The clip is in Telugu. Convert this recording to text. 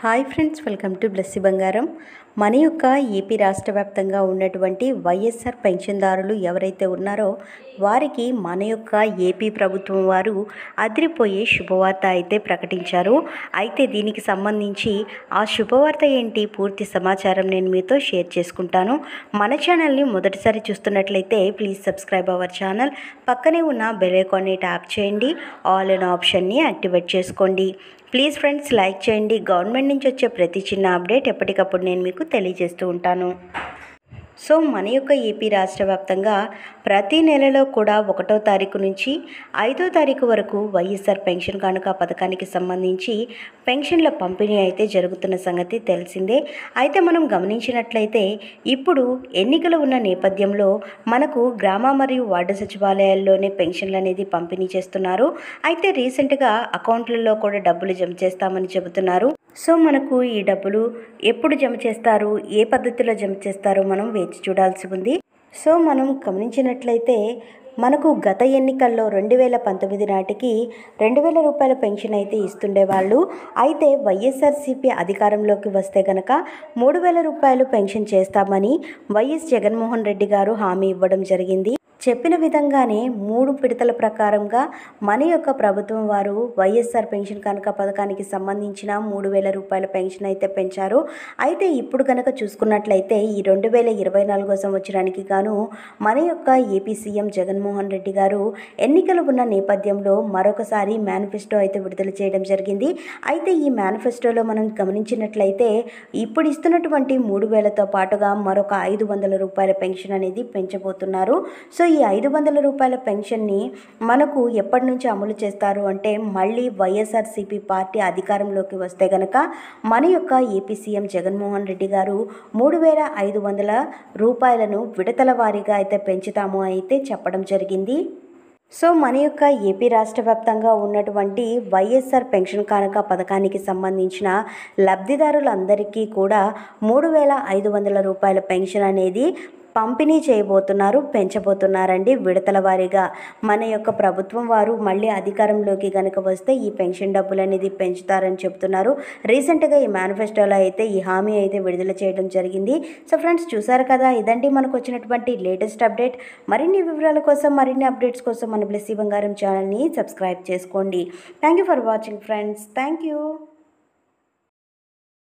Hi friends, welcome to Blessy బంగారం. మన యొక్క ఏపీ రాష్ట్ర వ్యాప్తంగా ఉన్నటువంటి వైఎస్ఆర్ పెన్షన్దారులు ఎవరైతే ఉన్నారో వారికి మన యొక్క ఏపీ ప్రభుత్వం వారు అదిరిపోయే శుభవార్త అయితే ప్రకటించారు. అయితే దీనికి సంబంధించి ఆ శుభవార్త ఏంటి, పూర్తి సమాచారం నేను మీతో షేర్ చేసుకుంటాను. మన ఛానల్ని మొదటిసారి చూస్తున్నట్లయితే ప్లీజ్ సబ్స్క్రైబ్ అవర్ ఛానల్. పక్కనే ఉన్న బెల్ ఐకాన్ని ట్యాప్ చేయండి, ఆల్ అనే ఆప్షన్ని యాక్టివేట్ చేసుకోండి. ప్లీజ్ ఫ్రెండ్స్ లైక్ చేయండి. గవర్నమెంట్ నుంచి వచ్చే ప్రతి చిన్న అప్డేట్ ఎప్పటికప్పుడు నేను మీకు తెలియజేస్తూ ఉంటాను. సో మన యొక్క ఏపీ రాష్ట్ర వ్యాప్తంగా ప్రతి నెలలో కూడా 1వ తారీఖు నుంచి 5వ తారీఖు వరకు వైఎస్ఆర్ పెన్షన్ కానుక పథకానికి సంబంధించి పెన్షన్ల పంపిణీ అయితే జరుగుతున్న సంగతి తెలిసిందే. అయితే మనం గమనించినట్లయితే ఇప్పుడు ఎన్నికలు ఉన్న నేపథ్యంలో మనకు గ్రామ మరియు వార్డు సచివాలయాల్లోనే పెన్షన్లు అనేది పంపిణీ చేస్తున్నారు. అయితే రీసెంట్గా అకౌంట్లలో కూడా డబ్బులు జమ చేస్తామని చెబుతున్నారు. సో మనకు ఈ డబ్బులు ఎప్పుడు జమ చేస్తారు, ఏ పద్ధతిలో జమ చేస్తారో మనం వేచి చూడాల్సి ఉంది. సో మనం గమనించినట్లయితే మనకు గత ఎన్నికల్లో 2019 నాటికి 2000 రూపాయల పెన్షన్ అయితే ఇస్తుండేవాళ్ళు. అయితే వైఎస్ఆర్సీపీ అధికారంలోకి వస్తే కనుక 3000 రూపాయలు పెన్షన్ చేస్తామని వైఎస్ జగన్మోహన్ రెడ్డి గారు హామీ ఇవ్వడం జరిగింది. చెప్పిన విధంగానే 3 విడతల ప్రకారంగా మన యొక్క ప్రభుత్వం వారు వైఎస్ఆర్ పెన్షన్ కానుక పథకానికి సంబంధించిన 3000 రూపాయల పెన్షన్ అయితే పెంచారు. అయితే ఇప్పుడు కనుక చూసుకున్నట్లయితే ఈ 2024వ సంవత్సరానికి గాను మన యొక్క ఏపీ సీఎం జగన్మోహన్ రెడ్డి గారు ఎన్నికలు ఉన్న నేపథ్యంలో మరొకసారి మేనిఫెస్టో అయితే విడుదల చేయడం జరిగింది. అయితే ఈ మేనిఫెస్టోలో మనం గమనించినట్లయితే ఇప్పుడు ఇస్తున్నటువంటి 3000తో పాటుగా మరొక 500 రూపాయల పెన్షన్ అనేది పెంచబోతున్నారు. సో ఈ 500 రూపాయల పెన్షన్ని మనకు ఎప్పటి నుంచి అమలు చేస్తారు అంటే మళ్ళీ వైఎస్ఆర్సీపీ పార్టీ అధికారంలోకి వస్తే గనక మన యొక్క ఏపీ సీఎం జగన్మోహన్ రెడ్డి గారు 3500 రూపాయలను విడతల వారీగా అయితే పెంచుతాము అయితే చెప్పడం జరిగింది. సో మన యొక్క ఏపీ రాష్ట్ర వ్యాప్తంగా ఉన్నటువంటి వైఎస్ఆర్ పెన్షన్ కానుక పథకానికి సంబంధించిన లబ్ధిదారులందరికీ కూడా 3500 రూపాయల పెన్షన్ అనేది పంపిణీ చేయబోతున్నారు, పెంచబోతున్నారండి విడతల వారీగా. మన యొక్క ప్రభుత్వం వారు మళ్ళీ అధికారంలోకి కనుక వస్తే ఈ పెన్షన్ డబ్బులు అనేది పెంచుతారని చెప్తున్నారు. రీసెంట్గా ఈ మేనిఫెస్టోలో అయితే ఈ హామీ అయితే విడుదల చేయడం జరిగింది. సో ఫ్రెండ్స్ చూసారు కదా, ఇదండి మనకు వచ్చినటువంటి లేటెస్ట్ అప్డేట్. మరిన్ని వివరాల కోసం, మరిన్ని అప్డేట్స్ కోసం మన బ్లెస్సీ బంగారం ఛానల్ని సబ్స్క్రైబ్ చేసుకోండి. Thank you for watching friends. Thank you.